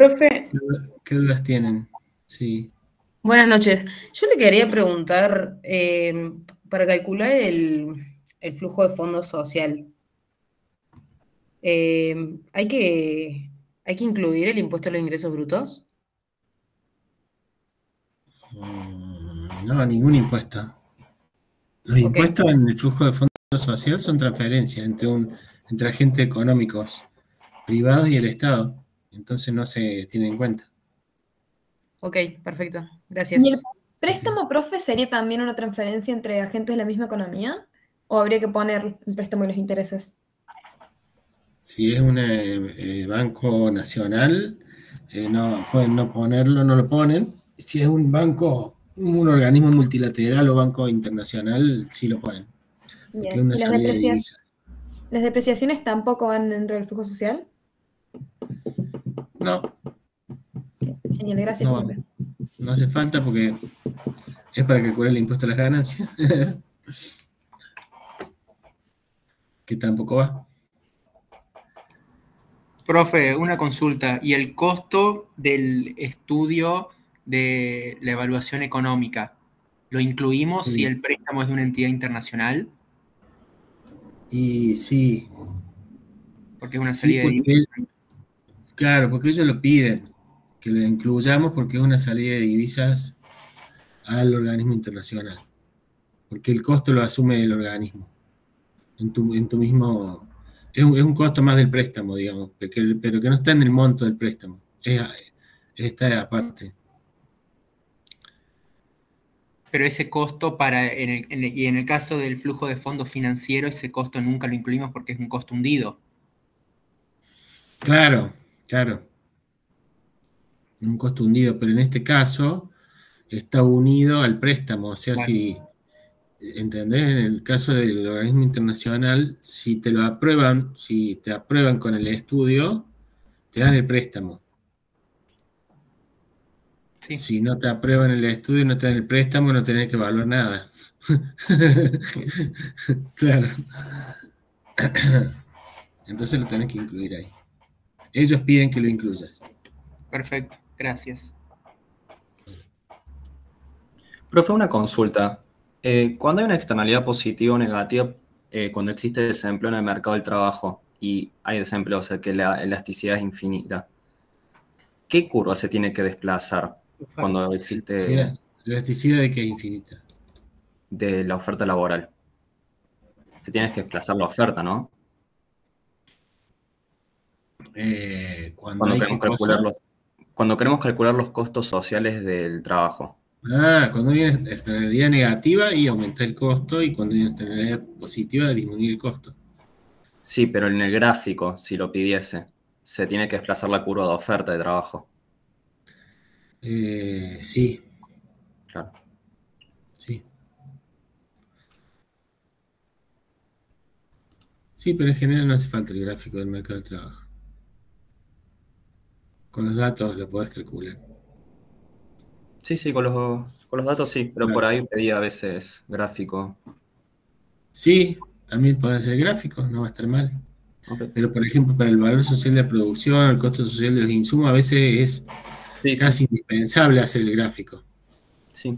Profe, ¿Qué dudas tienen? Sí. buenas noches. Yo le quería preguntar, para calcular el flujo de fondo social, ¿hay que incluir el impuesto a los ingresos brutos? No, ningún impuesto. Los Ok, impuestos en el flujo de fondo social son transferencias entre agentes económicos privados y el Estado. Entonces no se tiene en cuenta. ok, perfecto. ¿Y el Gracias. Sí, sí. préstamo, profe, sería también una transferencia entre agentes de la misma economía? ¿O habría que poner el préstamo y los intereses? Si es un banco nacional, no pueden no ponerlo, no lo ponen. Si es un banco, un organismo multilateral o banco internacional, sí lo ponen, porque es Bien. una ¿Y salida de divisas. las depreciaciones tampoco van dentro del flujo social? No, Genial, gracias, no, profe. no hace falta porque es para calcular el impuesto a las ganancias, que tampoco va. Profe, una consulta. ¿Y el costo del estudio de la evaluación económica? ¿Lo incluimos si Sí. el préstamo es de una entidad internacional? Y sí, Porque es una sí, salida de porque, divisas. claro, porque ellos lo piden, que lo incluyamos porque es una salida de divisas al organismo internacional, porque el costo lo asume el organismo, en tu mismo, es un costo más del préstamo, digamos, pero que no está en el monto del préstamo, está aparte. Pero ese costo y en el caso del flujo de fondos financiero, ese costo nunca lo incluimos porque es un costo hundido. Claro, claro, un costo hundido, pero en este caso está unido al préstamo, o sea, Claro. si ¿entendés? En el caso del organismo internacional, si te aprueban con el estudio, te dan el préstamo. Sí. Si no te aprueban el estudio, no te dan el préstamo, no tenés que evaluar nada. Claro. Entonces lo tenés que incluir ahí. Ellos piden que lo incluyas. Perfecto. Gracias. Profe, una consulta. Cuando hay una externalidad positiva o negativa, cuando existe desempleo en el mercado del trabajo y hay desempleo, o sea que la elasticidad es infinita, ¿qué curva se tiene que desplazar cuando existe La elasticidad de que es infinita. de la oferta laboral? Se tiene que desplazar la oferta, ¿no? Cuando Cuando hay queremos qué calcular cosa. cuando queremos calcular los costos sociales del trabajo. Cuando viene externalidad negativa y aumenta el costo, y cuando viene externalidad positiva, disminuye el costo. Sí, pero en el gráfico, si lo pidiese, se tiene que desplazar la curva de oferta de trabajo. Sí, Claro. sí. Sí, pero en general no hace falta el gráfico del mercado del trabajo. Con los datos lo podés calcular. Sí, sí, con los datos sí, pero por Claro. ahí pedía a veces gráfico. Sí, también podés hacer gráficos, no va a estar mal. Ok. Pero, por ejemplo, para el valor social de la producción, el costo social de los insumos, a veces es Sí, sí, casi indispensable hacer el gráfico. sí,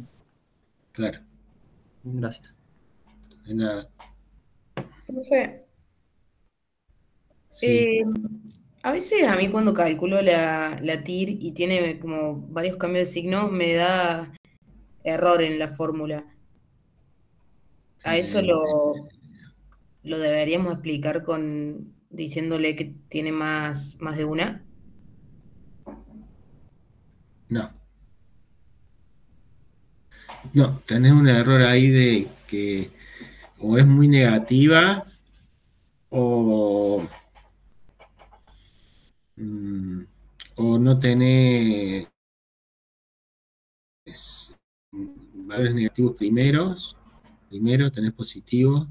Claro, gracias. de nada. Profe, Sí. eh, a veces a mí cuando calculo la TIR y tiene como varios cambios de signo, me da error en la fórmula. A eso Eh, lo deberíamos explicar diciéndole que tiene más de una. no, no, tenés un error ahí de que o es muy negativa o, mm, o no tenés valores negativos primero tenés positivos,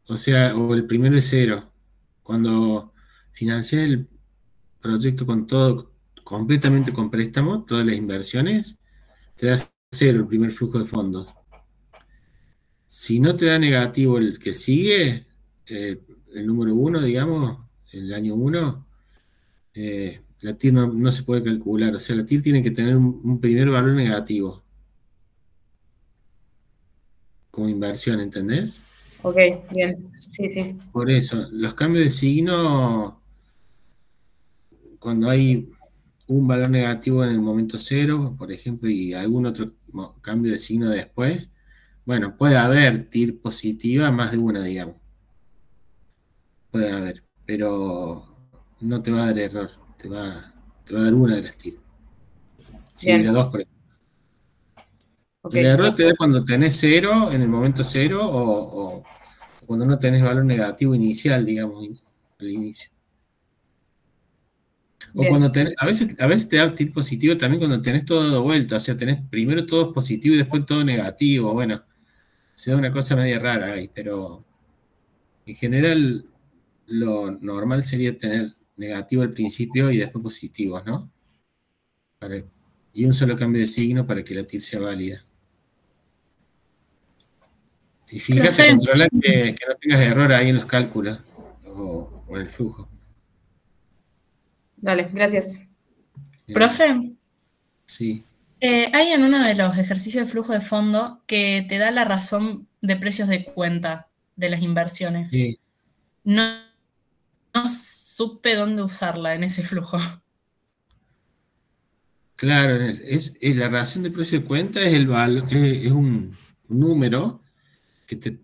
o sea, o el primero es cero. Cuando financiás el proyecto con todo, completamente con préstamo, todas las inversiones, te da cero el primer flujo de fondos. Si no te da negativo el que sigue, el número uno, digamos, el año uno, La TIR no se puede calcular, o sea, la TIR tiene que tener un primer valor negativo como inversión, ¿entendés? Ok, bien. Sí, sí. Por eso, los cambios de signo, cuando hay un valor negativo en el momento cero, por ejemplo, y algún otro cambio de signo después, bueno, puede haber TIR positiva más de una, digamos. Puede haber, pero no te va a dar error, te va a dar una de las TIR. Si hubiera Bien. dos, por ejemplo. Ok, El error te da perfecto. cuando tenés cero en el momento cero o cuando no tenés valor negativo inicial, digamos, al inicio. O Bien. cuando tenés, a veces te da TIR positivo también cuando tenés todo dado vuelta, o sea, tenés primero todo positivo y después todo negativo. Bueno, se da una cosa media rara ahí, pero en general lo normal sería tener negativo al principio y después positivos, ¿no? Y un solo cambio de signo para que la TIR sea válida. Y fíjate, Profe, controla que no tengas error ahí en los cálculos o en el flujo. Dale, gracias. profe, Sí, hay en uno de los ejercicios de flujo de fondo que te da la razón de precios de cuenta de las inversiones. sí, No, no supe dónde usarla en ese flujo. claro, la razón de precio de cuenta es el valor, es un número que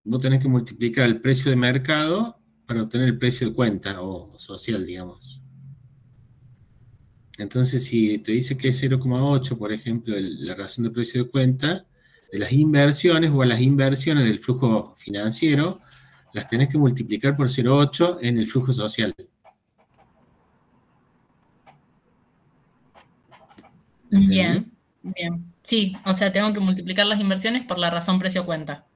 vos tenés que multiplicar el precio de mercado para obtener el precio de cuenta o social, digamos. Entonces, si te dice que es 0,8, por ejemplo, la razón de precio de cuenta de las inversiones o a las inversiones del flujo financiero, las tenés que multiplicar por 0,8 en el flujo social. ¿Entendés? Bien, bien. Sí, o sea, tengo que multiplicar las inversiones por la razón precio cuenta.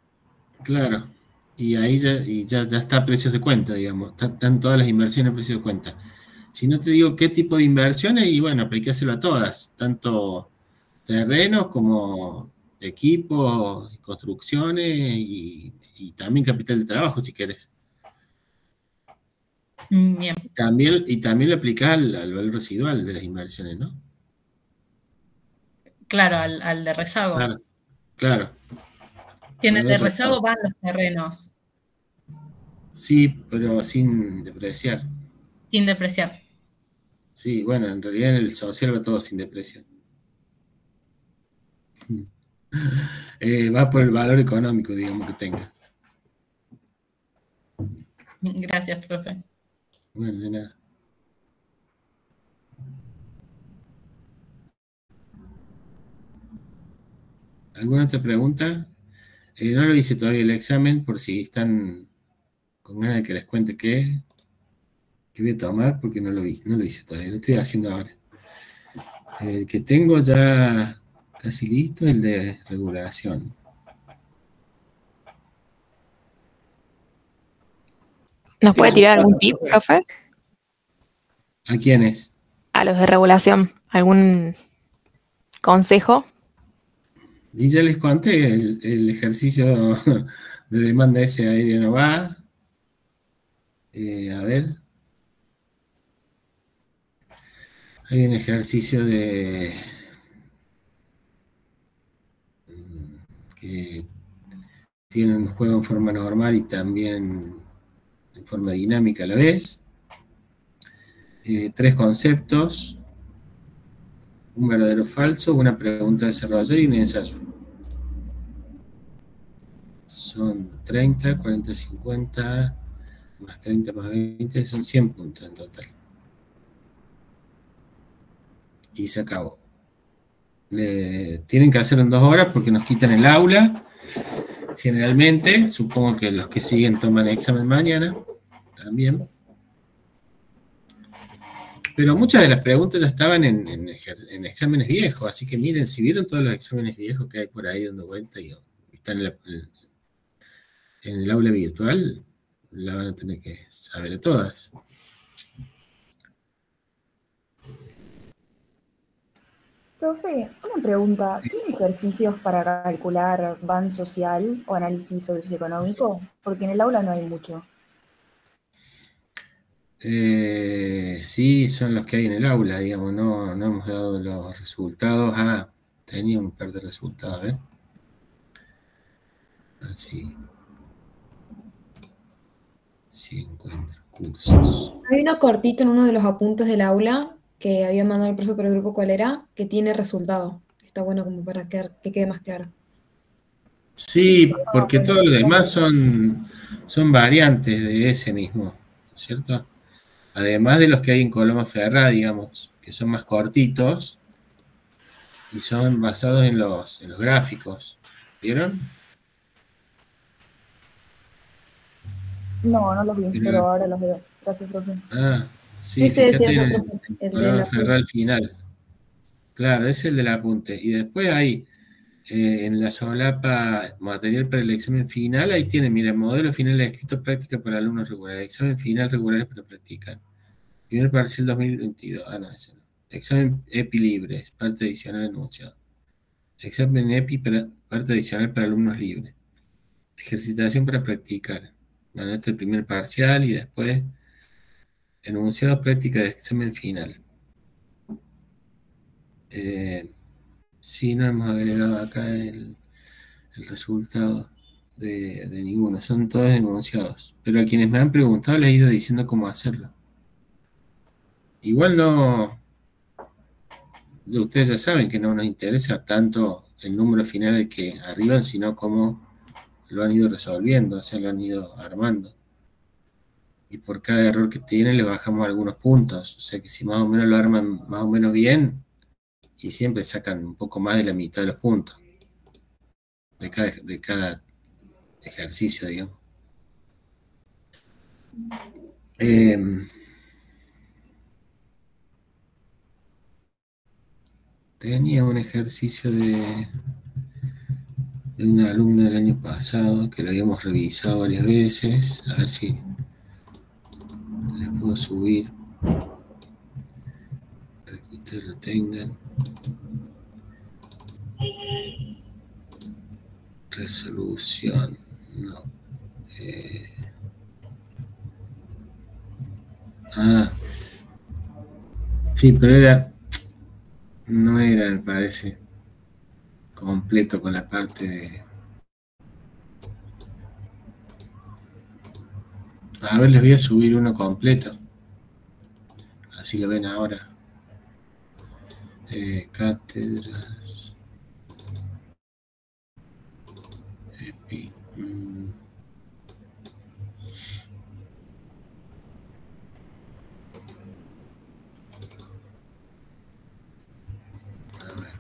Claro. Y ahí ya está precios de cuenta, digamos. Están todas las inversiones a precios de cuenta. Si no te digo qué tipo de inversiones, y bueno, aplicáselo a todas, tanto terrenos como equipos, construcciones y también capital de trabajo, si querés. Bien, También lo aplicás al valor residual de las inversiones, ¿no? claro, al de rezago. Claro, claro. Que en el de Valor rezago rezago. van los terrenos, Sí, pero sin depreciar. sin depreciar. Sí, bueno, en realidad en el social va todo sin depreciar. Va por el valor económico, digamos, que tenga. Gracias, profe. Bueno, de nada. ¿Alguna otra pregunta? No lo hice todavía el examen, por si están con ganas de que les cuente qué voy a tomar, porque no lo hice todavía, lo estoy haciendo ahora. El que tengo ya casi listo, el de regulación. ¿Nos puede tirar algún tip, profe? ¿A quiénes? A los de regulación. ¿Algún consejo? Y ya les conté, el ejercicio de demanda ese aéreo no va. A ver. Hay un ejercicio que tiene un juego en forma normal y también en forma dinámica a la vez. 3 conceptos, un verdadero o falso, una pregunta de desarrollo y un ensayo. Son 30, 40, 50, más 30 más 20, son 100 puntos en total. Y se acabó. Tienen que hacerlo en 2 horas porque nos quitan el aula. Generalmente, supongo que los que siguen toman examen mañana también. Pero muchas de las preguntas ya estaban en exámenes viejos, así que miren, si vieron todos los exámenes viejos que hay por ahí dando vuelta y están en el aula virtual, la van a tener que saber todas. Profe, una pregunta. ¿Tiene ejercicios para calcular BAN social o análisis socioeconómico? Porque en el aula no hay mucho. Sí, son los que hay en el aula, digamos, no hemos dado los resultados. Ah, tenía un par de resultados, a ver. Así. Si encuentro cursos. Hay uno cortito en uno de los apuntes del aula que había mandado el profe por el grupo cuál era, que tiene resultado. Está bueno como para que quede más claro. Sí, porque todos los demás son variantes de ese mismo, ¿cierto? Además de los que hay en Coloma Ferrá, digamos, que son más cortitos y son basados en los gráficos. ¿Vieron? No, no los vi, Pero- pero ahora los veo. Gracias, profe. ah, sí, Ese decía fíjate eso, en profe, el de Coloma la Ferrá al final. Claro, ese es el del apunte. Y después hay en la solapa material para el examen final, ahí tienen, mira, modelo final de escrito práctica para alumnos regulares, examen final regulares para practicar. Primer parcial 2022. Ah, no, ese no. Examen EPI libre, parte adicional enunciado. Examen EPI para parte adicional para alumnos libres. Ejercitación para practicar. Bueno, este es el primer parcial y después enunciado práctica de examen final. Sí, no hemos agregado acá el resultado de ninguno, son todos enunciados. Pero a quienes me han preguntado les he ido diciendo cómo hacerlo. Igual no, ustedes ya saben que no nos interesa tanto el número final al que arriban, sino cómo lo han ido resolviendo, o sea, lo han ido armando. Y por cada error que tienen le bajamos algunos puntos. O sea que si más o menos lo arman más o menos bien, y siempre sacan un poco más de la mitad de los puntos de cada ejercicio, digamos. Tenía un ejercicio de una alumna del año pasado que lo habíamos revisado varias veces. A ver si les puedo subir para que ustedes lo tengan. Resolución, no. Sí, pero no era, me parece, completo con la parte de... A ver, les voy a subir uno completo. Así lo ven ahora. Cátedras. EPI. A ver.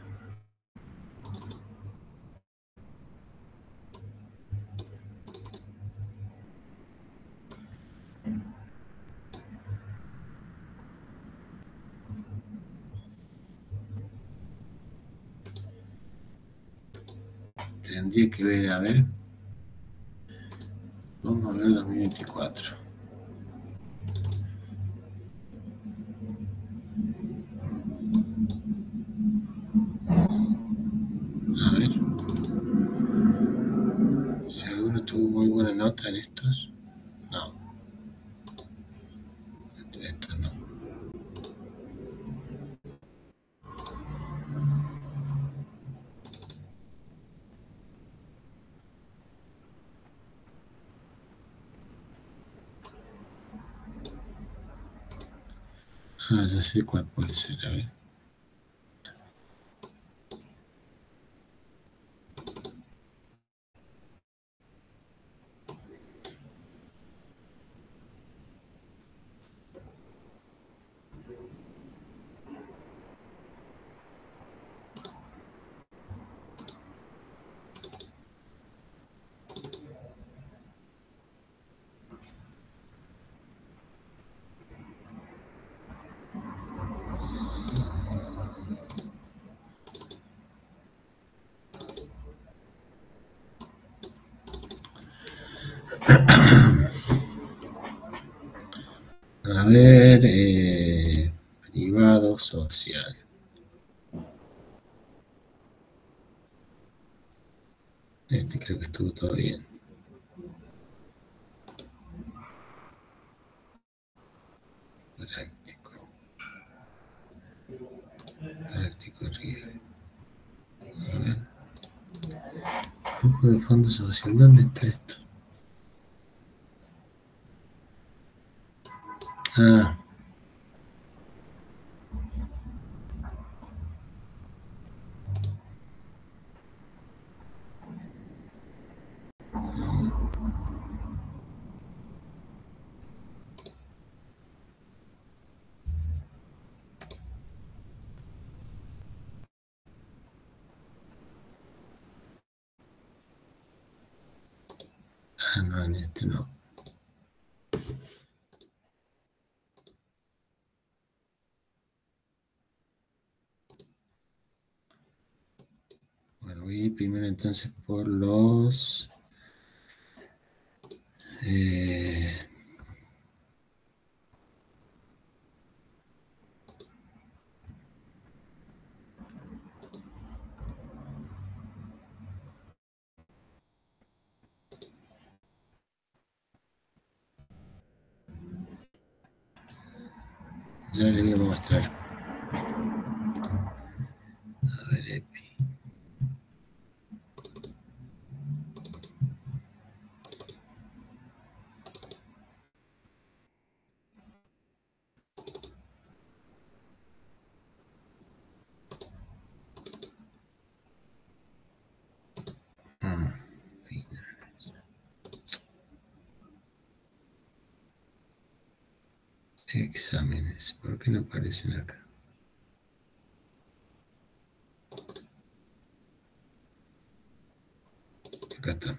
Tendría que ver, a ver. Vamos a ver 2024. A ver. Si alguno tuvo muy buena nota en estos. No. Esto no. Ah, ya sé cuál puede ser, a ver. A ver, privado social. Este creo que estuvo todo bien. Práctico. Práctico riesgo. A ver. Flujo de fondos social. ¿Dónde está esto? Ah. Ah, no, en este no. Bueno, voy a ir primero entonces por los... ya les voy a mostrar. A ver, EPI. Exámenes. ¿Por qué no aparecen acá? Acá están.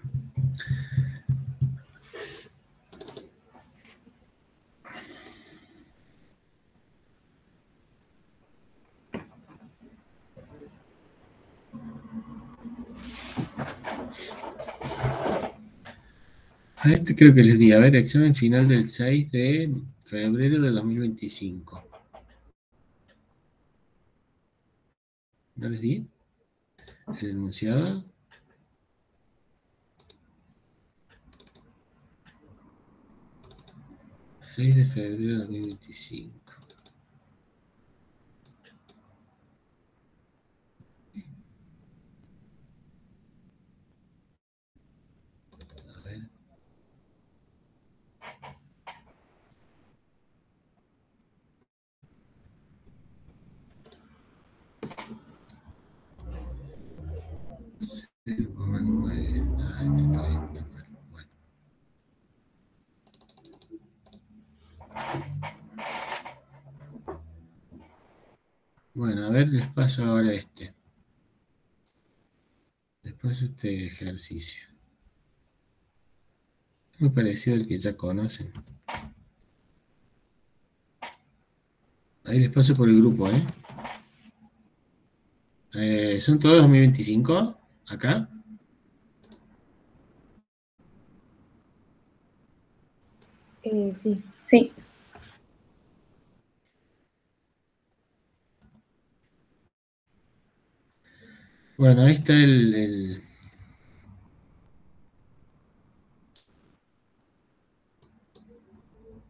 A este creo que les di. A ver, examen final del 6 de febrero de 2025. ¿No les di? El enunciado. ...6 de febrero de 2025. A ver. Este está bien. Bueno. Bueno, a ver, les paso ahora este. Les paso este ejercicio. Es muy parecido al que ya conocen. Ahí les paso por el grupo, ¿son todos 2025? ¿Acá? Sí. Sí. Bueno, ahí está el...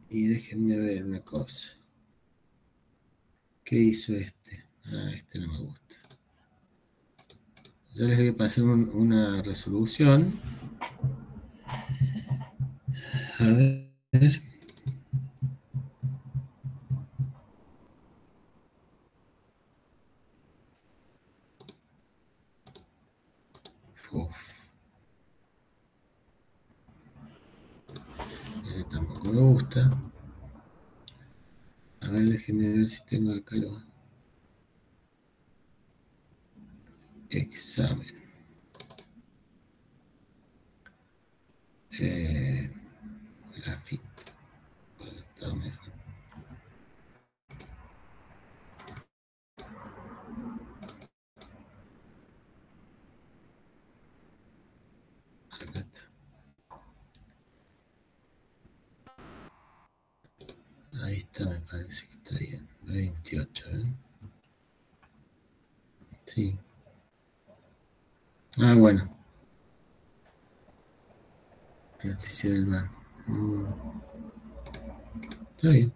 Y déjenme ver una cosa. ¿Qué hizo este? Ah, este no me gusta. Yo les voy a pasar una resolución. A ver. Uf. Tampoco me gusta. A ver, déjenme ver si tengo acá los... Examen. Grafito. Puede estar mejor. Acá está. Ahí está, me parece que está bien. 28, ¿eh? Sí. Ah, bueno. Noticia del bar. Está bien.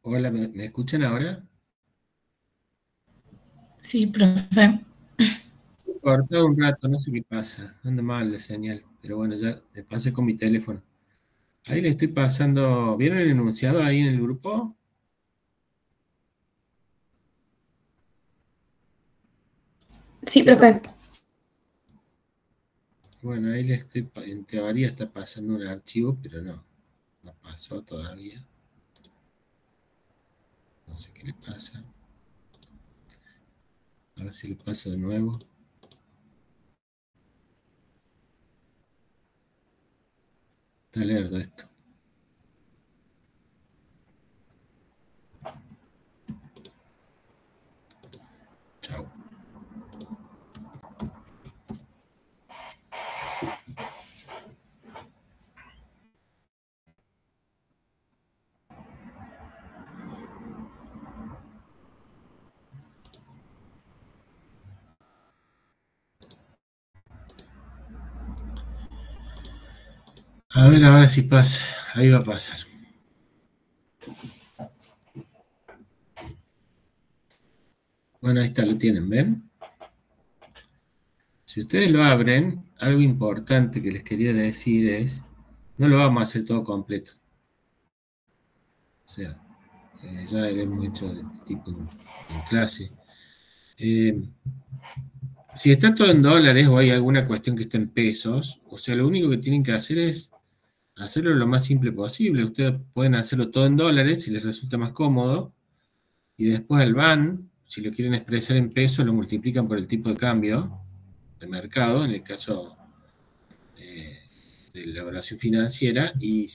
Hola, ¿me escuchan ahora? Sí, profe. Cortó un rato, no sé qué pasa. Anda mal la señal. Pero bueno, ya me pasé con mi teléfono. Ahí le estoy pasando. ¿Vieron el enunciado ahí en el grupo? Sí, profe. Bueno, ahí le estoy, en teoría está pasando un archivo, pero no pasó todavía. No sé qué le pasa. A ver si lo paso de nuevo. Está lerdo esto. Chao. A ver, ahora sí pasa. Ahí va a pasar. Bueno, ahí está, lo tienen, ¿ven? Si ustedes lo abren, algo importante que les quería decir es, no lo vamos a hacer todo completo. O sea, ya hemos hecho de este tipo en clase. Si está todo en dólares o hay alguna cuestión que está en pesos, o sea, lo único que tienen que hacer es hacerlo lo más simple posible. Ustedes pueden hacerlo todo en dólares si les resulta más cómodo, y después al BAN, si lo quieren expresar en pesos, lo multiplican por el tipo de cambio de mercado, en el caso de la evaluación financiera, y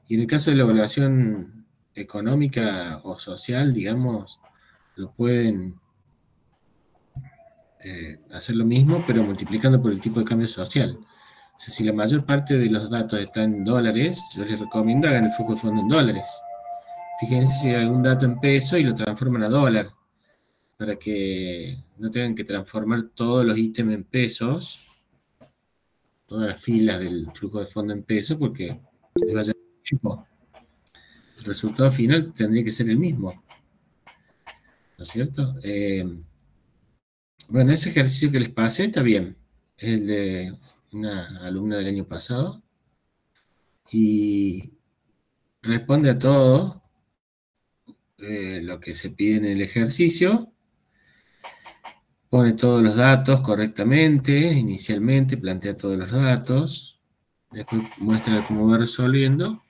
en el caso de la evaluación económica o social, digamos, lo pueden hacer lo mismo, pero multiplicando por el tipo de cambio social. O sea, si la mayor parte de los datos están en dólares, yo les recomiendo hagan el flujo de fondo en dólares. Fíjense si hay algún dato en peso y lo transforman a dólar, para que no tengan que transformar todos los ítems en pesos, todas las filas del flujo de fondo en pesos, porque les va a llevar tiempo. El resultado final tendría que ser el mismo, ¿no es cierto? Bueno, ese ejercicio que les pasé está bien. Es el de una alumna del año pasado. Y responde a todo lo que se pide en el ejercicio. Pone todos los datos correctamente, inicialmente plantea todos los datos. Después muestra cómo va resolviendo.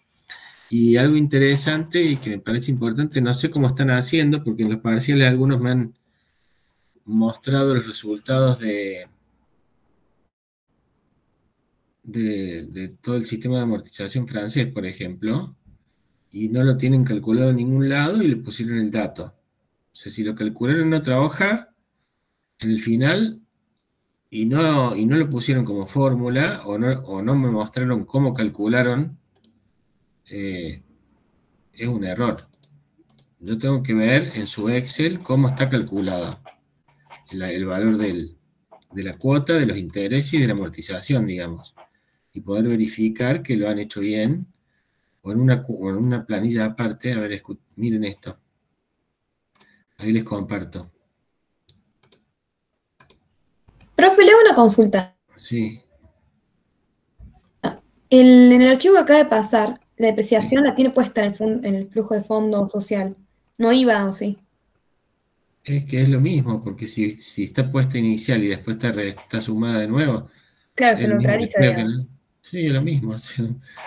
Y algo interesante y que me parece importante, no sé cómo están haciendo, porque en los parciales algunos me han mostrado los resultados de todo el sistema de amortización francés, por ejemplo, y no lo tienen calculado en ningún lado y le pusieron el dato. O sea, si lo calcularon en otra hoja, en el final, y no lo pusieron como fórmula, o no me mostraron cómo calcularon, es un error. Yo tengo que ver en su Excel cómo está calculado el valor del la cuota, de los intereses y de la amortización, digamos. Y poder verificar que lo han hecho bien, o en una planilla aparte. A ver, miren esto. Ahí les comparto. Profe, le hago una consulta. Sí. En el archivo que acaba de pasar, la depreciación la tiene puesta en el flujo de fondo social. No iba, ¿o sí? Es que es lo mismo, porque si está puesta inicial y después está sumada de nuevo, Claro, es se lo mismo que neutraliza, creo que digamos. no. Sí, es lo mismo.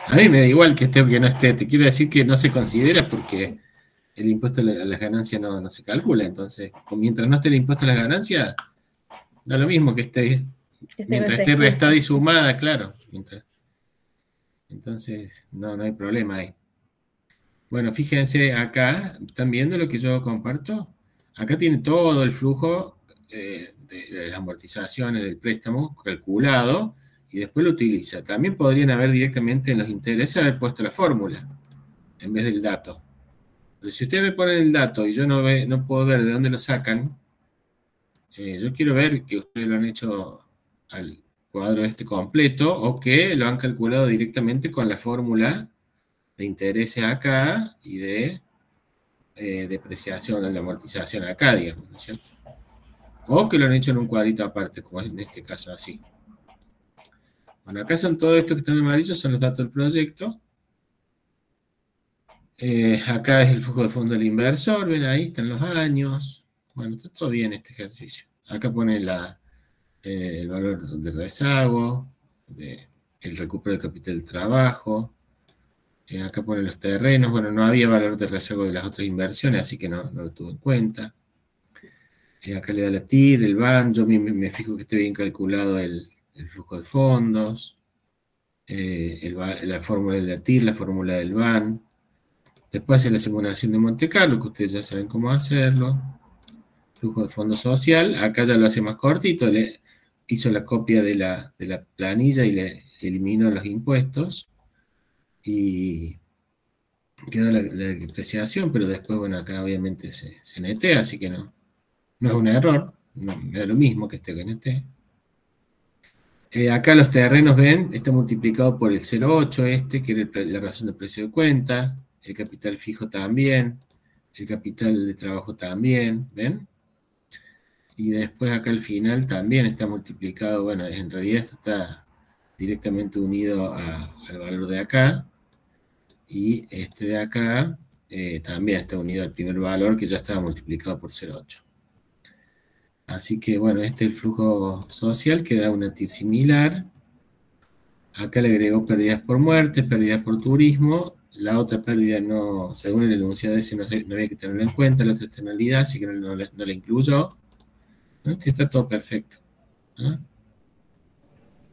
A mí me da igual que esté o que no esté. Te quiero decir que no se considera porque el impuesto a las ganancias no se calcula. Entonces, mientras no esté el impuesto a las ganancias, da lo mismo que esté. Mientras esté restada y sumada, claro. Entonces, no hay problema ahí. Bueno, fíjense acá, ¿están viendo lo que yo comparto? Acá tiene todo el flujo de las amortizaciones del préstamo calculado y después lo utiliza. También podrían haber directamente en los intereses haber puesto la fórmula en vez del dato. Pero si ustedes me ponen el dato y yo no puedo ver de dónde lo sacan, yo quiero ver que ustedes lo han hecho al cuadro este completo o que lo han calculado directamente con la fórmula de intereses acá y de depreciación, de la amortización acá, digamos, ¿no es cierto? O que lo han hecho en un cuadrito aparte, como es en este caso así. Bueno, acá son todo esto que están en amarillo, son los datos del proyecto. Acá es el flujo de fondo del inversor, ven ahí, están los años. Bueno, está todo bien este ejercicio. Acá pone el valor de rezago, el recupero de capital de trabajo. Acá pone los terrenos. Bueno, no había valor de rezago de las otras inversiones, así que no lo tuve en cuenta. Acá le da la TIR, el BAN. Yo me fijo que esté bien calculado el flujo de fondos. La fórmula de la TIR, la fórmula del BAN. Después hace la simulación de Monte Carlo, que ustedes ya saben cómo hacerlo. Flujo de fondo social. Acá ya lo hace más cortito. Le hizo la copia de la planilla y le eliminó los impuestos. Y quedó la depreciación, pero después, bueno, acá obviamente se netea, así que no es un error, me da lo mismo que esté o que no esté. Acá los terrenos, ven, está multiplicado por el 0,8 que era la razón de precio de cuenta, el capital fijo también, el capital de trabajo también, ¿ven? Y después acá al final también está multiplicado, bueno, en realidad esto está directamente unido al valor de acá, y este de acá también está unido al primer valor que ya estaba multiplicado por 0,8. Así que bueno, este es el flujo social que da una TIR similar. Acá le agregó pérdidas por muerte, pérdidas por turismo. La otra pérdida no, según el enunciado ese, no había que tenerlo en cuenta, la otra externalidad, así que no la incluyó. ¿No? Este está todo perfecto. ¿No?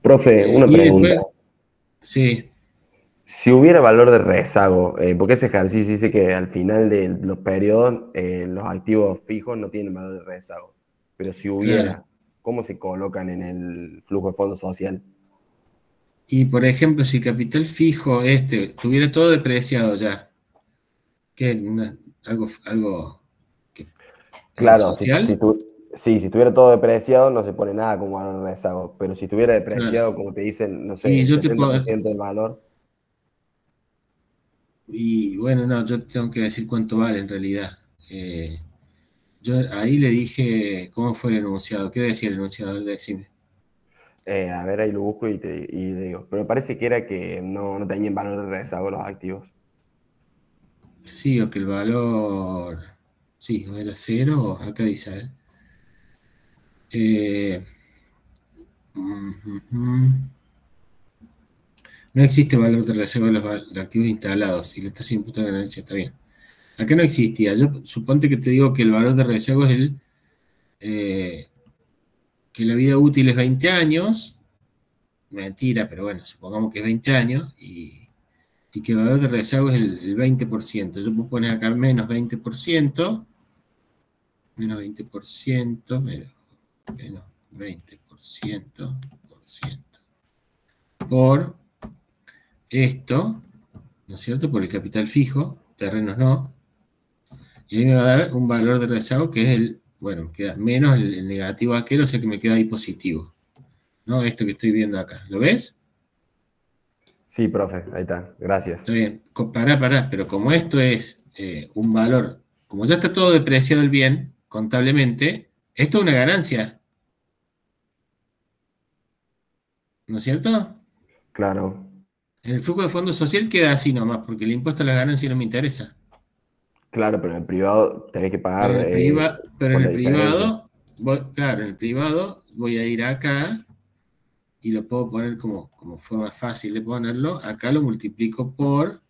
Profe, una y pregunta. después, sí. Si hubiera valor de rezago, porque ese ejercicio dice que al final de los periodos los activos fijos no tienen valor de rezago. Pero si hubiera, Claro. ¿cómo se colocan en el flujo de fondo social? Y por ejemplo, si capital fijo tuviera todo depreciado ya, ¿qué? Algo que, Claro, social. si estuviera todo depreciado no se pone nada como valor de rezago, pero si estuviera depreciado, Claro. como te dicen, no sé, Y el yo te puedo, 70% del valor. y bueno, no, yo tengo que decir cuánto vale en realidad. Yo ahí le dije cómo fue el enunciado. ¿Qué decía el enunciado? A ver, decime. A ver, ahí lo busco y te digo. Pero me parece que era que no tenían valor de rezago los activos. Sí, o que el valor. Sí, o era cero, o acá dice, a ver. Ujú. No existe valor de reserva de los activos instalados y le estás imputando ganancia, está bien. Acá no existía. Yo suponte que te digo que el valor de reserva es que la vida útil es 20 años. Mentira, pero bueno, supongamos que es 20 años y que el valor de rezago es el 20%. Yo puedo poner acá menos 20%, menos 20%, menos 20%, por esto, ¿no es cierto? Por el capital fijo, terrenos no. Y ahí me va a dar un valor de rezago que es el bueno, queda menos el negativo aquel, o sea que me queda ahí positivo. ¿No? Esto que estoy viendo acá. ¿Lo ves? Sí, profe, ahí está. Gracias. Está bien. Pará, pero como esto es un valor, como ya está todo depreciado el bien, contablemente, esto es una ganancia. ¿No es cierto? Claro, En el flujo de fondo social queda así nomás, porque el impuesto a las ganancias no me interesa. claro, pero en el privado tenés que Pero pagar en por la el diferencia. privado, claro, en el privado voy a ir acá y lo puedo poner como forma fácil de ponerlo. Acá lo multiplico por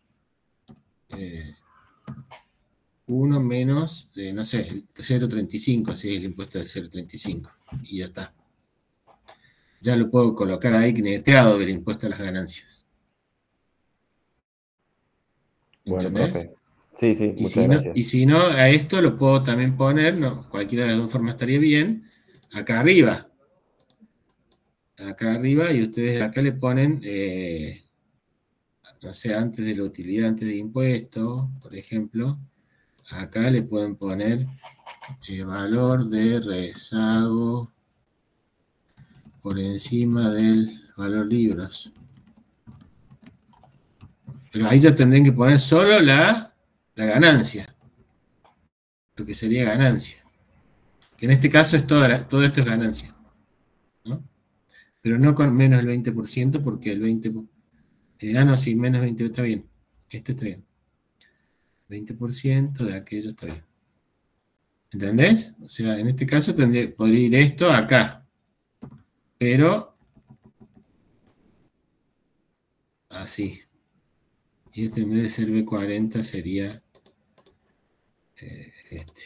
1 menos, no sé, el 0,35, así es el impuesto del 0,35. Y ya está. Ya lo puedo colocar ahí neteado del impuesto a las ganancias. Bueno, ¿Entendés? profe. Sí, sí, Y muchas si no, gracias. y si no, a esto lo puedo también poner, no, cualquiera de las dos formas estaría bien, acá arriba. Acá arriba, y ustedes acá le ponen, no sé, antes de la utilidad, antes de impuesto, por ejemplo, acá le pueden poner valor de rezago por encima del valor libros. Pero ahí ya tendrían que poner solo la ganancia, lo que sería ganancia. Que en este caso es todo esto es ganancia, ¿no? Pero no con menos del 20%, porque el 20%, no, sí, menos 20% está bien. Este está bien. 20% de aquello está bien. ¿Entendés? O sea, en este caso podría ir esto acá. Pero así. Y este en vez de ser B40 sería este.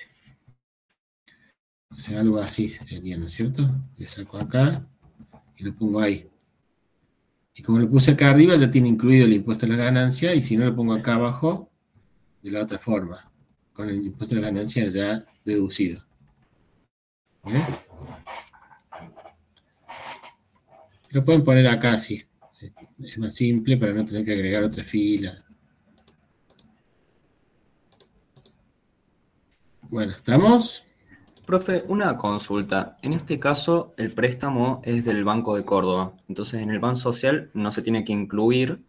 O sea, algo así sería, ¿no es cierto? Le saco acá y lo pongo ahí. Y como lo puse acá arriba, ya tiene incluido el impuesto a la ganancia, y si no, lo pongo acá abajo de la otra forma, con el impuesto a la ganancia ya deducido. ¿Bien? Lo pueden poner acá así. Es más simple para no tener que agregar otra fila. Bueno, ¿estamos? Profe, una consulta. En este caso, el préstamo es del Banco de Córdoba. Entonces, en el Ban Social no se tiene que incluir,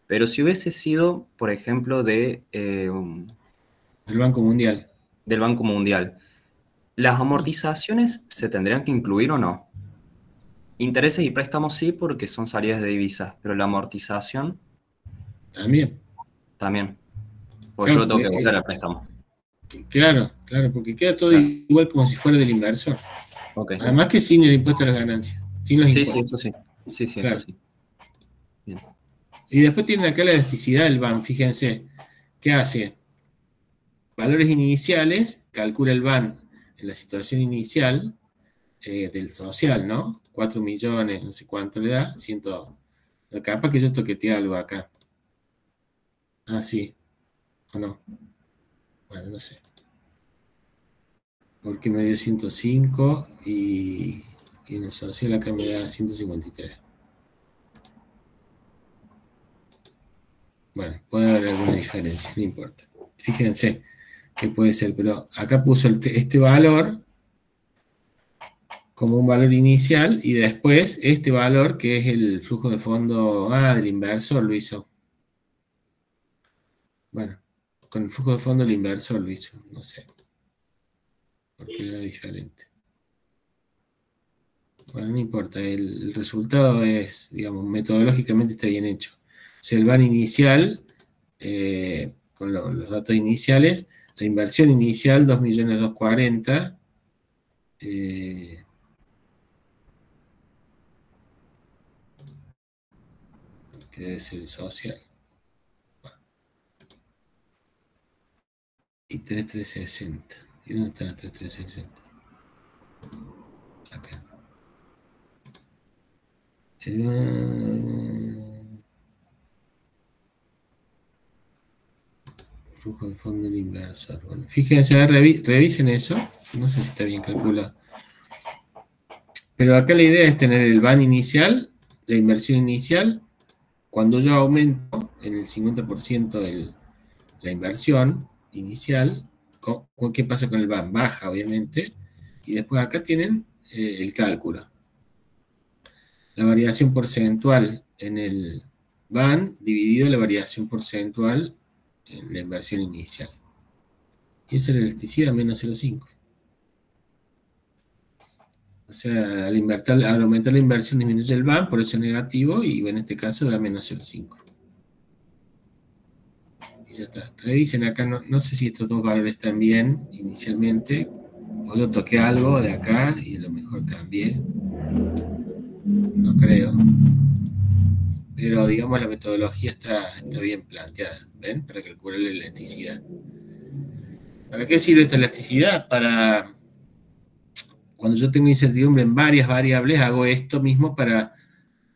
pero si hubiese sido, por ejemplo, El Banco Mundial. del Banco Mundial, ¿las amortizaciones se tendrían que incluir o no? Intereses y préstamos sí, porque son salidas de divisas, pero la amortización También. también. Porque yo Claro, lo tengo que volver al préstamo. claro, porque queda todo Claro. igual como si fuera del inversor. Ok. Además que sin el impuesto a las ganancias. Sin los Sí, sí, impuestos. eso sí. Sí, sí, Claro. eso sí. Bien. Y después tienen acá la elasticidad del BAN, fíjense. ¿Qué hace? Valores iniciales, calcula el BAN en la situación inicial del social, ¿no? 4 millones, no sé cuánto le da, capaz que yo toqueteé algo acá. Ah, sí, o no. Bueno, no sé. Porque me dio 105 y en el social acá me da 153. Bueno, puede haber alguna diferencia, no importa. Fíjense que puede ser, pero acá puso este valor como un valor inicial y después este valor que es el flujo de fondo del inversor lo hizo. Bueno, con el flujo de fondo del inversor lo hizo, no sé. Porque era diferente. Bueno, no importa, el resultado es, digamos, metodológicamente está bien hecho. O sea, el BAN inicial, con los datos iniciales, la inversión inicial 2.240.000, que debe ser el social. Bueno, y 3.360. ¿Y dónde están las 3.360? Acá. Flujo de fondo del inversor. Bueno, fíjense, a ver, revisen eso. No sé si está bien calculado. Pero acá la idea es tener el BAN inicial, la inversión inicial. Cuando yo aumento en el 50% la inversión inicial, ¿qué pasa con el BAN? Baja, obviamente. Y después acá tienen el cálculo. La variación porcentual en el van dividido la variación porcentual en la inversión inicial. Y esa es la elasticidad, menos 0,5. O sea, al aumentar la inversión disminuye el van, por eso es negativo, y en este caso da menos 0,5. Y ya está. Revisen acá, no sé si estos dos valores están bien inicialmente, o yo toqué algo de acá y a lo mejor cambié. No creo. Pero digamos la metodología está bien planteada, ¿ven? Para calcular la elasticidad. ¿Para qué sirve esta elasticidad? Para cuando yo tengo incertidumbre en varias variables, hago esto mismo para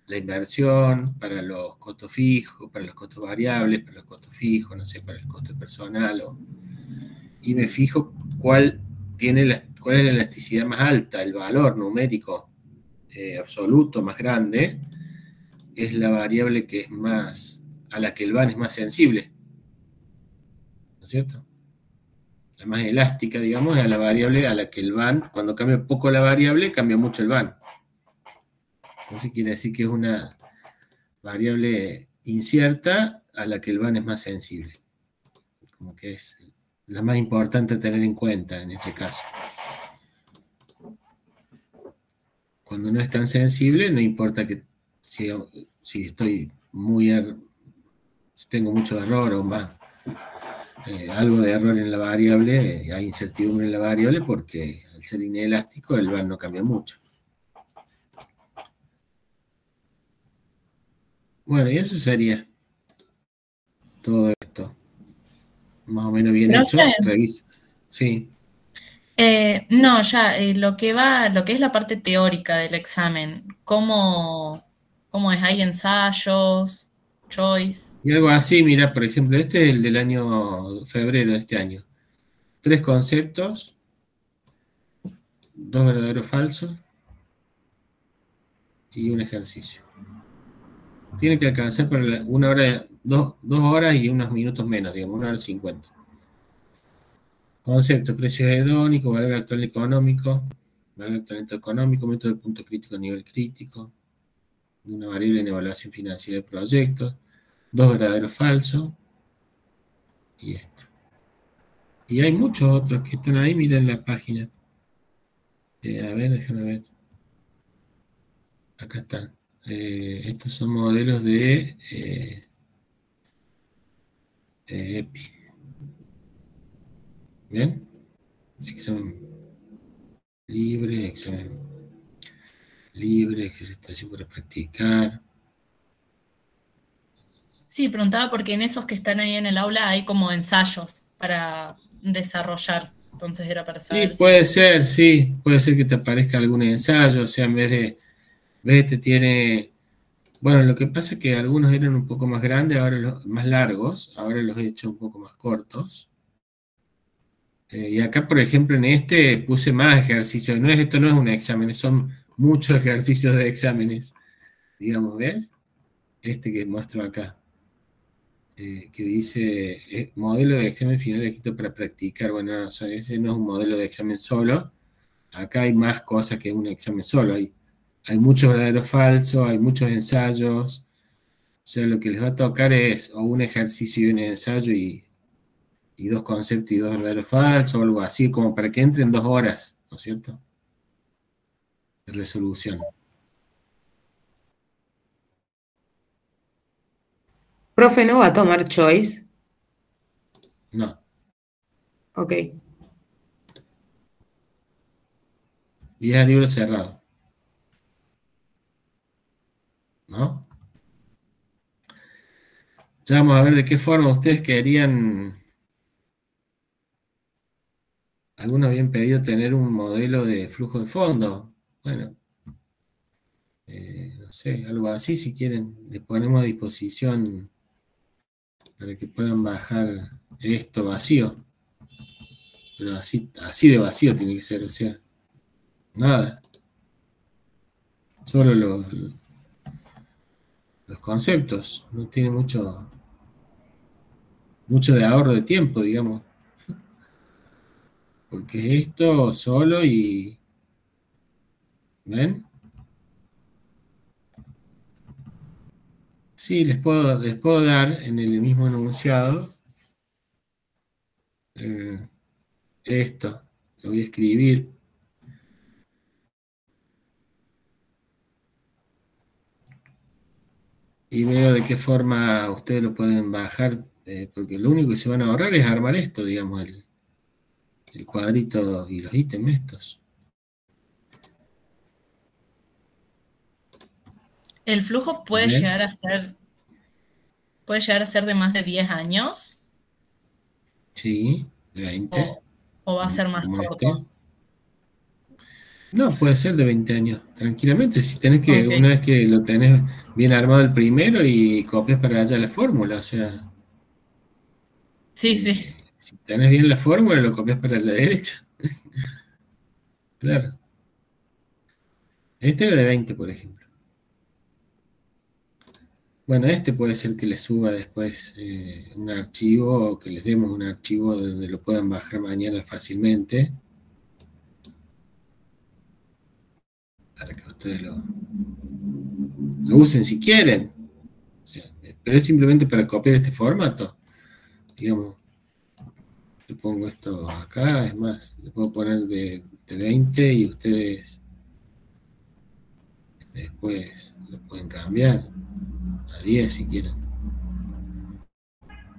la inversión, para los costos fijos, para los costos variables, para los costos fijos, no sé, para el costo personal. Y me fijo cuál es la elasticidad más alta, el valor numérico absoluto más grande, es la variable que es más, a la que el van es más sensible. ¿No es cierto? La más elástica, digamos, es a la variable a la que el van, cuando cambia poco la variable, cambia mucho el van. Entonces quiere decir que es una variable incierta a la que el van es más sensible. Como que es la más importante a tener en cuenta en ese caso. Cuando no es tan sensible, no importa que si estoy si tengo mucho error o más, algo de error en la variable, hay incertidumbre en la variable porque al ser inelástico el van no cambia mucho. Bueno, y eso sería todo esto. Más o menos bien hecho. Revisa. Sí. No, ya, lo que es la parte teórica del examen, ¿cómo es? ¿Hay ensayos, choice? Y algo así, mira, por ejemplo, este es el del año febrero de este año. 3 conceptos, 2 verdaderos falsos y un ejercicio. Tiene que alcanzar para 2 horas y unos minutos menos, digamos, 1 hora 50. Concepto, precios hedónicos, valor actual económico, valor actual económico, método de punto crítico a nivel crítico, una variable en evaluación financiera de proyectos, 2 verdaderos falsos, y esto. Y hay muchos otros que están ahí, miren la página. A ver, déjame ver. Acá están. Estos son modelos de EPI. ¿Bien? Examen libre, ejercitación para practicar. Sí, preguntaba porque en esos que están ahí en el aula hay como ensayos para desarrollar. Entonces era para saber Sí, puede ser que te aparezca algún ensayo, o sea, en vez de te tiene... Bueno, lo que pasa es que algunos eran un poco más grandes, ahora más largos, ahora los he hecho un poco más cortos. Y acá, por ejemplo, en este puse más ejercicios. Esto no es un examen, son muchos ejercicios de exámenes. Digamos, ¿ves? Este que muestro acá. Que dice modelo de examen final escrito para practicar. Bueno, ese no es un modelo de examen solo. Acá hay más cosas que un examen solo. Hay muchos verdaderos falsos, hay muchos ensayos. O sea, lo que les va a tocar es o un ejercicio y un ensayo y 2 conceptos y 2 verdaderos falsos, o algo así, como para que entren 2 horas, ¿no es cierto? De resolución. Profe, ¿no va a tomar choice? No. Ok. Y es a libro cerrado. ¿No? Ya vamos a ver de qué forma ustedes querían. Algunos habían pedido tener un modelo de flujo de fondo. Bueno, no sé, algo así si quieren. Les ponemos a disposición para que puedan bajar esto vacío. Pero así de vacío tiene que ser, o sea, nada. Solo los conceptos. No tiene mucho de ahorro de tiempo, digamos. Porque es esto solo y ¿Ven? Sí, les puedo dar en el mismo enunciado esto. Lo voy a escribir. Y veo de qué forma ustedes lo pueden bajar, porque lo único que se van a ahorrar es armar esto, digamos, el cuadrito y los ítems estos. ¿El flujo puede ¿Ven? llegar a ser de más de 10 años Sí, de 20, o va a ser más como corto? este. No, puede ser de 20 años, tranquilamente, si tenés que, Ok. una vez que lo tenés bien armado el primero y copias para allá la fórmula, o sea, Sí, sí. si tenés bien la fórmula, lo copias para la derecha. Claro. Este era de 20, por ejemplo. Bueno, este puede ser que les suba después un archivo o que les demos un archivo donde lo puedan bajar mañana fácilmente para que ustedes lo usen si quieren. O sea, pero es simplemente para copiar este formato. Digamos, le pongo esto acá, es más, le puedo poner de 20 y ustedes después lo pueden cambiar a 10 si quieren.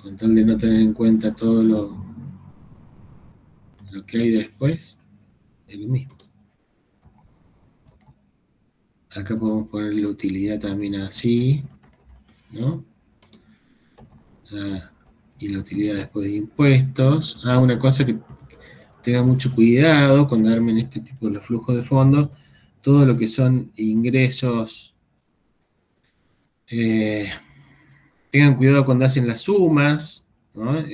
Con tal de no tener en cuenta todo lo que hay después, es lo mismo. Acá podemos poner la utilidad también así, ¿no? O sea, y la utilidad después de impuestos. Una cosa que tengan mucho cuidado cuando armen este tipo de los flujos de fondos, todo lo que son ingresos, tengan cuidado cuando hacen las sumas, ¿no?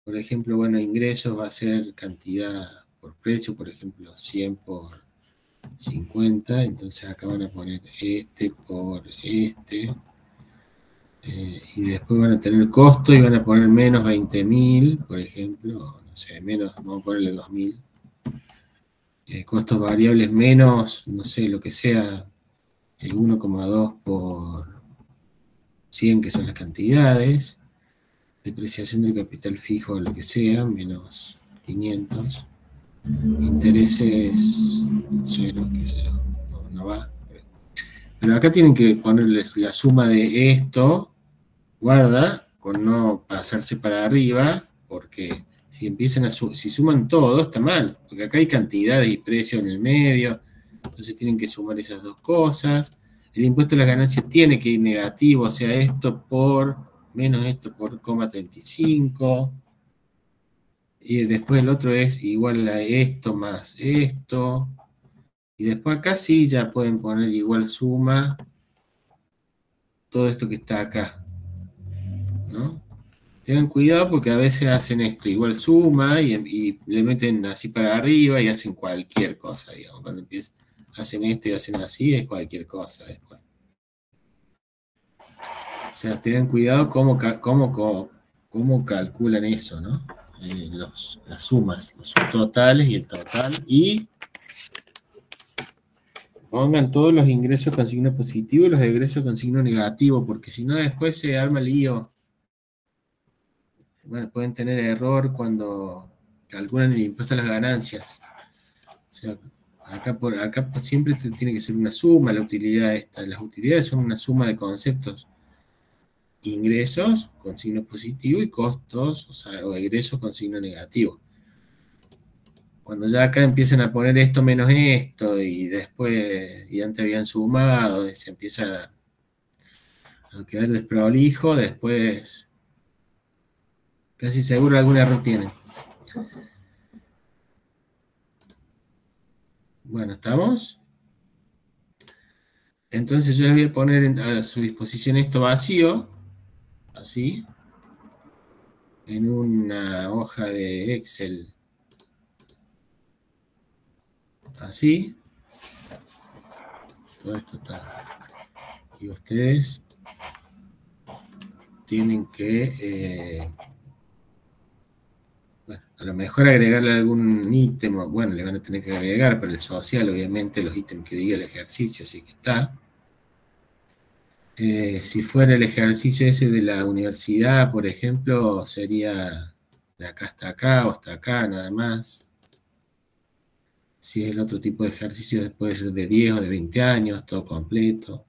Por ejemplo, bueno, ingresos va a ser cantidad por precio, por ejemplo, 100 por 50, entonces acá van a poner este por este, y después van a tener costo y van a poner menos 20.000, por ejemplo, no sé, menos, vamos a ponerle 2.000. Costos variables menos, no sé, lo que sea, el 1,2 por 100, que son las cantidades. Depreciación del capital fijo, lo que sea, menos 500. Intereses 0, qué sé yo, no va. Pero acá tienen que ponerles la suma de esto, guarda, con no pasarse para arriba, porque si empiezan si suman todo, está mal, porque acá hay cantidades y precios en el medio, entonces tienen que sumar esas dos cosas. El impuesto a las ganancias tiene que ir negativo, o sea, esto por menos esto por 0,35. Y después el otro es igual a esto más esto. Y después acá sí ya pueden poner igual suma todo esto que está acá, ¿no? Tengan cuidado porque a veces hacen esto, igual suma y le meten así para arriba y hacen cualquier cosa, digamos. Cuando hacen esto y hacen así, es cualquier cosa después. O sea, tengan cuidado cómo calculan eso, ¿no? Las sumas, los subtotales y el total, y pongan todos los ingresos con signo positivo y los egresos con signo negativo, porque si no después se arma el lío. Bueno, pueden tener error cuando calculan el impuesto a las ganancias. O sea, acá siempre tiene que ser una suma la utilidad esta. Las utilidades son una suma de conceptos. Ingresos con signo positivo y costos, o egresos con signo negativo. Cuando ya acá empiezan a poner esto menos esto y después, y antes habían sumado, y se empieza a quedar desprolijo, después casi seguro algún error tienen. Bueno, ¿estamos? Entonces yo les voy a poner a su disposición esto vacío, así, en una hoja de Excel, así. Todo esto está. Y ustedes tienen que Bueno, a lo mejor agregarle algún ítem, bueno, le van a tener que agregar para el social, obviamente, los ítems que diga el ejercicio, así que está. Si fuera el ejercicio ese de la universidad, por ejemplo, sería de acá hasta acá o hasta acá, nada más. Si es el otro tipo de ejercicio, puede ser de 10 o de 20 años, todo completo.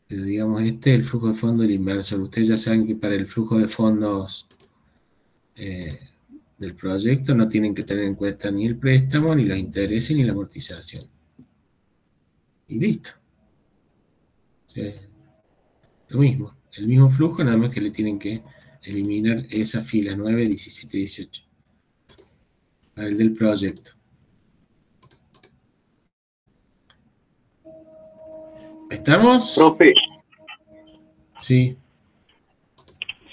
Pero digamos, este es el flujo de fondo del inversor. Ustedes ya saben que para el flujo de fondos del proyecto no tienen que tener en cuenta ni el préstamo, ni los intereses, ni la amortización. Y listo. Sí. Lo mismo, el mismo flujo, nada más que le tienen que eliminar esa fila 9, 17, 18. Para el del proyecto. ¿Estamos? Profe, Sí.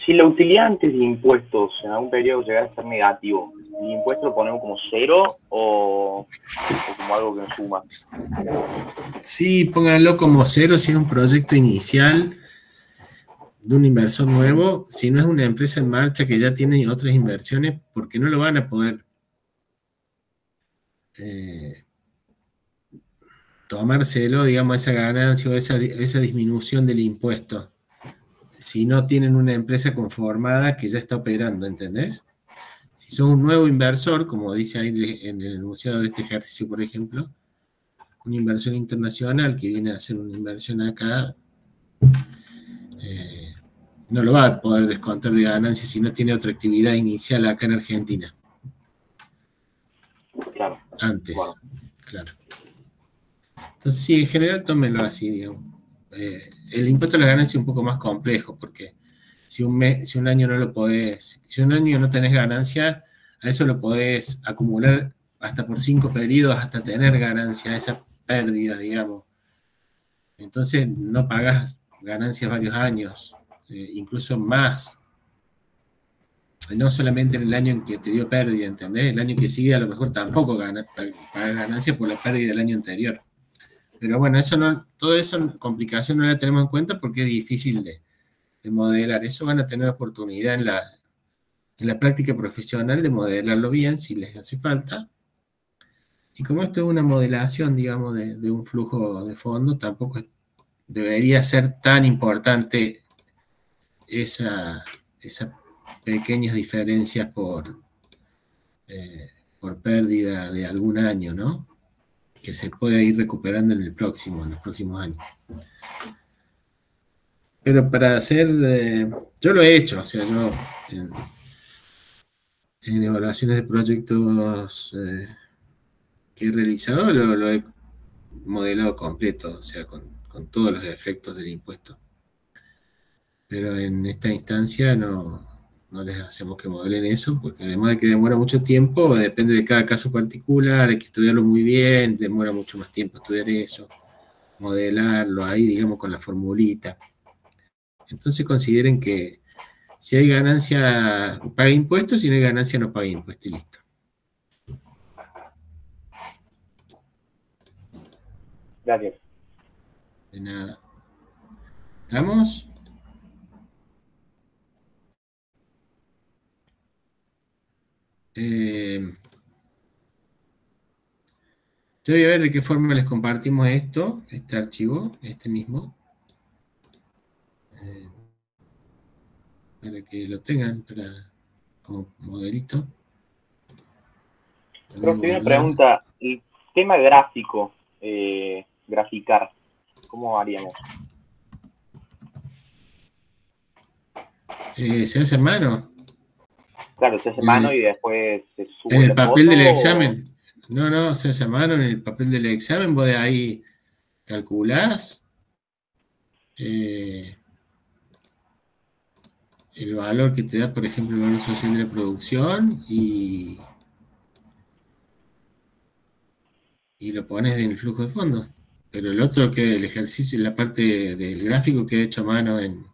si la utilidad antes de impuestos en algún periodo llegara a ser negativo, ¿el impuesto lo ponemos como 0 o como algo que nos suma? Sí, pónganlo como 0 si es un proyecto inicial de un inversor nuevo. Si no es una empresa en marcha que ya tiene otras inversiones, porque no lo van a poder tomárselo, digamos, esa ganancia o esa disminución del impuesto, si no tienen una empresa conformada que ya está operando, ¿entendés? Si sos un nuevo inversor, como dice ahí en el enunciado de este ejercicio, por ejemplo, una inversión internacional que viene a hacer una inversión acá, no lo va a poder descontar de ganancias si no tiene otra actividad inicial acá en Argentina. Claro. Antes, Bueno. claro. Entonces, sí, en general tómenlo así, digamos. El impuesto a las ganancias es un poco más complejo, porque si un año no lo podés, si un año no tenés ganancia, a eso lo podés acumular hasta por 5 periodos, hasta tener ganancia, esa pérdida, digamos. Entonces, no pagás ganancias varios años, incluso más. No solamente en el año en que te dio pérdida, ¿entendés? El año que sigue a lo mejor tampoco pagas ganancias por la pérdida del año anterior. Pero bueno, todo eso, complicación no la tenemos en cuenta porque es difícil de modelar. Eso van a tener oportunidad en la práctica profesional de modelarlo bien si les hace falta. Y como esto es una modelación, digamos, de un flujo de fondos, tampoco debería ser tan importante esas pequeñas diferencias por pérdida de algún año, ¿no? Que se puede ir recuperando en los próximos años. Pero para hacer, yo lo he hecho, o sea, yo en evaluaciones de proyectos que he realizado, lo he modelado completo, o sea, con todos los efectos del impuesto. Pero en esta instancia no les hacemos que modelen eso, porque además de que demora mucho tiempo, depende de cada caso particular, hay que estudiarlo muy bien, demora mucho más tiempo estudiar eso, modelarlo ahí, digamos, con la formulita. Entonces consideren que si hay ganancia, paga impuestos, si no hay ganancia, no paga impuestos y listo. Gracias. De nada. ¿Estamos? Yo voy a ver de qué forma les compartimos este archivo, este mismo, para que lo tengan como modelito. Profe, una pregunta. El tema gráfico, graficar, ¿cómo haríamos? ¿Se hace a mano? Claro, se hace mano y después se sube ¿En el la papel foto, del o- examen? No, se hace a mano en el papel del examen, vos de ahí calculás el valor que te da, por ejemplo, el valor social de la producción y lo pones en el flujo de fondos. Pero el otro, que el ejercicio, la parte del gráfico queda hecho a mano en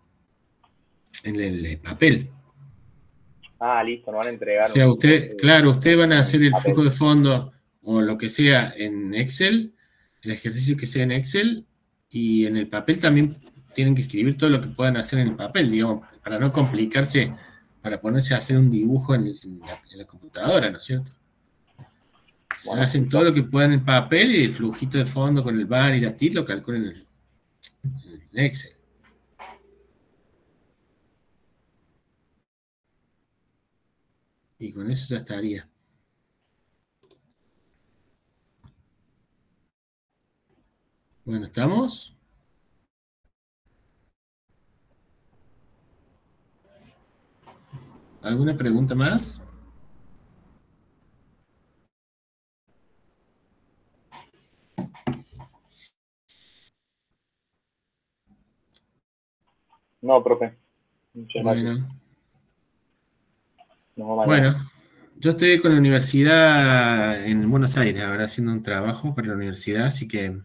el papel. Ah, listo, nos van a entregar. O sea, ustedes van a hacer el papel. flujo de fondos o lo que sea en Excel, el ejercicio que sea en Excel, y en el papel también tienen que escribir todo lo que puedan hacer en el papel, digamos, para no complicarse para ponerse a hacer un dibujo en la computadora, ¿no es cierto? Se hacen todo lo que puedan en papel y el flujito de fondo con el bar y la TIR lo calculan en el Excel. Y con eso ya estaría. Bueno, ¿estamos? ¿Alguna pregunta más? No, profe. Muchas gracias. Bueno, Nos vemos mañana. bueno, yo estoy con la universidad en Buenos Aires, ahora haciendo un trabajo para la universidad, así que